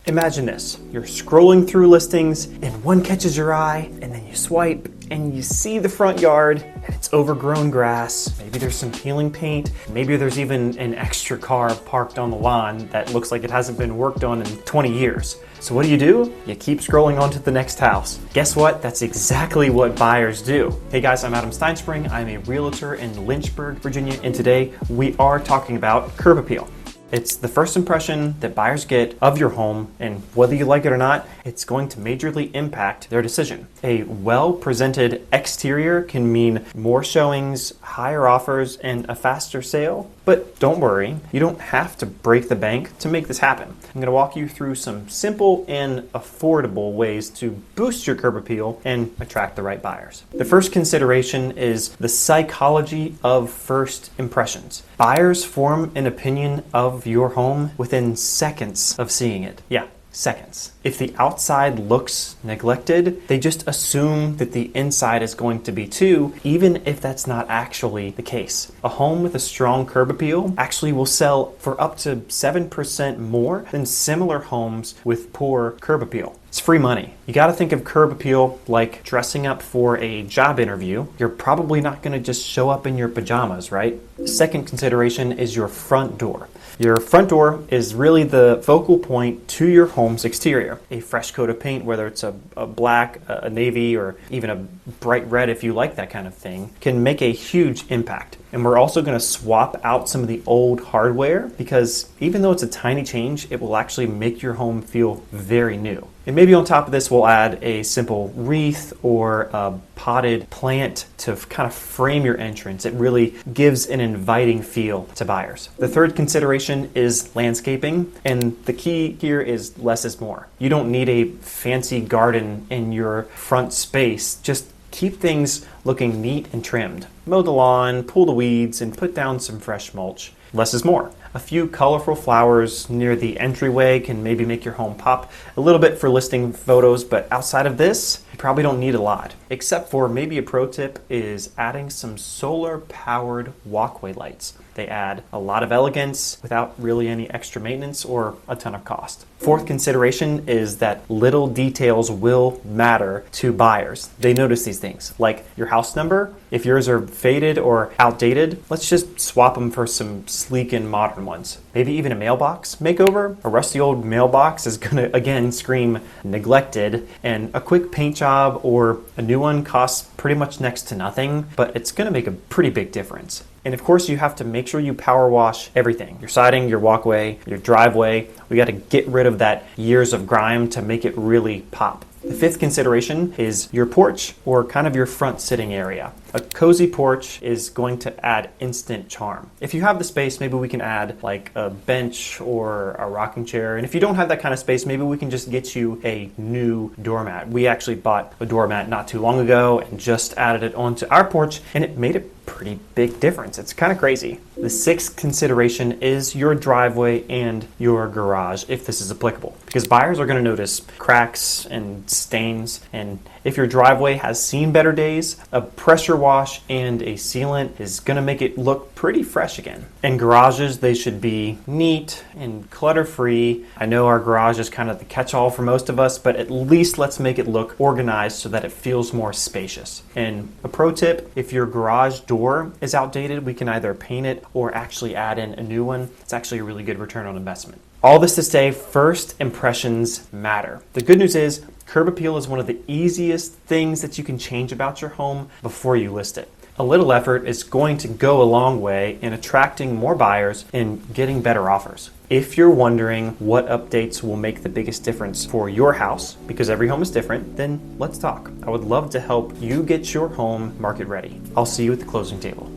Imagine this, you're scrolling through listings and one catches your eye and then you swipe and you see the front yard and it's overgrown grass. Maybe there's some peeling paint. Maybe there's even an extra car parked on the lawn that looks like it hasn't been worked on in 20 years. So what do? You keep scrolling on to the next house. Guess what? That's exactly what buyers do. Hey guys, I'm Stinespring. I'm a realtor in Lynchburg, Virginia, and today we are talking about curb appeal. It's the first impression that buyers get of your home, and whether you like it or not, it's going to majorly impact their decision. A well-presented exterior can mean more showings, higher offers, and a faster sale. But don't worry, you don't have to break the bank to make this happen. I'm going to walk you through some simple and affordable ways to boost your curb appeal and attract the right buyers. The first consideration is the psychology of first impressions. Buyers form an opinion of your home within seconds of seeing it. Yeah, seconds. If the outside looks neglected, they just assume that the inside is going to be too, even if that's not actually the case. A home with a strong curb appeal actually will sell for up to 7% more than similar homes with poor curb appeal. It's free money. You got to think of curb appeal like dressing up for a job interview. You're probably not going to just show up in your pajamas, right? Second consideration is your front door. Your front door is really the focal point to your home's exterior. A fresh coat of paint, whether it's a black, a navy, or even a bright red if you like that kind of thing, can make a huge impact. And we're also going to swap out some of the old hardware because even though it's a tiny change, it will actually make your home feel very new. And maybe on top of this, we'll add a simple wreath or a potted plant to kind of frame your entrance. It really gives an inviting feel to buyers. The third consideration is landscaping, and the key here is less is more. You don't need a fancy garden in your front space. Just keep things looking neat and trimmed. Mow the lawn, pull the weeds, and put down some fresh mulch. Less is more. A few colorful flowers near the entryway can maybe make your home pop a little bit for listing photos, but outside of this, you probably don't need a lot. Except for maybe a pro tip is adding some solar-powered walkway lights. They add a lot of elegance without really any extra maintenance or a ton of cost. Fourth consideration is that little details will matter to buyers. They notice these things, like your house number. If yours are faded or outdated, let's just swap them for some sleek and modern ones. Maybe even a mailbox makeover. A rusty old mailbox is gonna, again, scream neglected, and a quick paint job or a new one costs pretty much next to nothing, but it's gonna make a pretty big difference. And of course, you have to make sure you power wash everything. Your siding, your walkway, your driveway. We got to get rid of that years of grime to make it really pop. The fifth consideration is your porch or kind of your front sitting area. A cozy porch is going to add instant charm. If you have the space, maybe we can add like a bench or a rocking chair. And if you don't have that kind of space, maybe we can just get you a new doormat. We actually bought a doormat not too long ago and just added it onto our porch, and it made a pretty big difference. It's kind of crazy. The sixth consideration is your driveway and your garage, if this is applicable, because buyers are going to notice cracks and stains. And if your driveway has seen better days, a pressure wash and a sealant is going to make it look pretty fresh again. And garages, they should be neat and clutter-free. I know our garage is kind of the catch-all for most of us, but at least let's make it look organized so that it feels more spacious. And a pro tip, if your garage door is outdated, we can either paint it or actually add in a new one. It's actually a really good return on investment. All this to say, first impressions matter. The good news is curb appeal is one of the easiest things that you can change about your home before you list it. A little effort is going to go a long way in attracting more buyers and getting better offers. If you're wondering what updates will make the biggest difference for your house, because every home is different, then let's talk. I would love to help you get your home market ready. I'll see you at the closing table.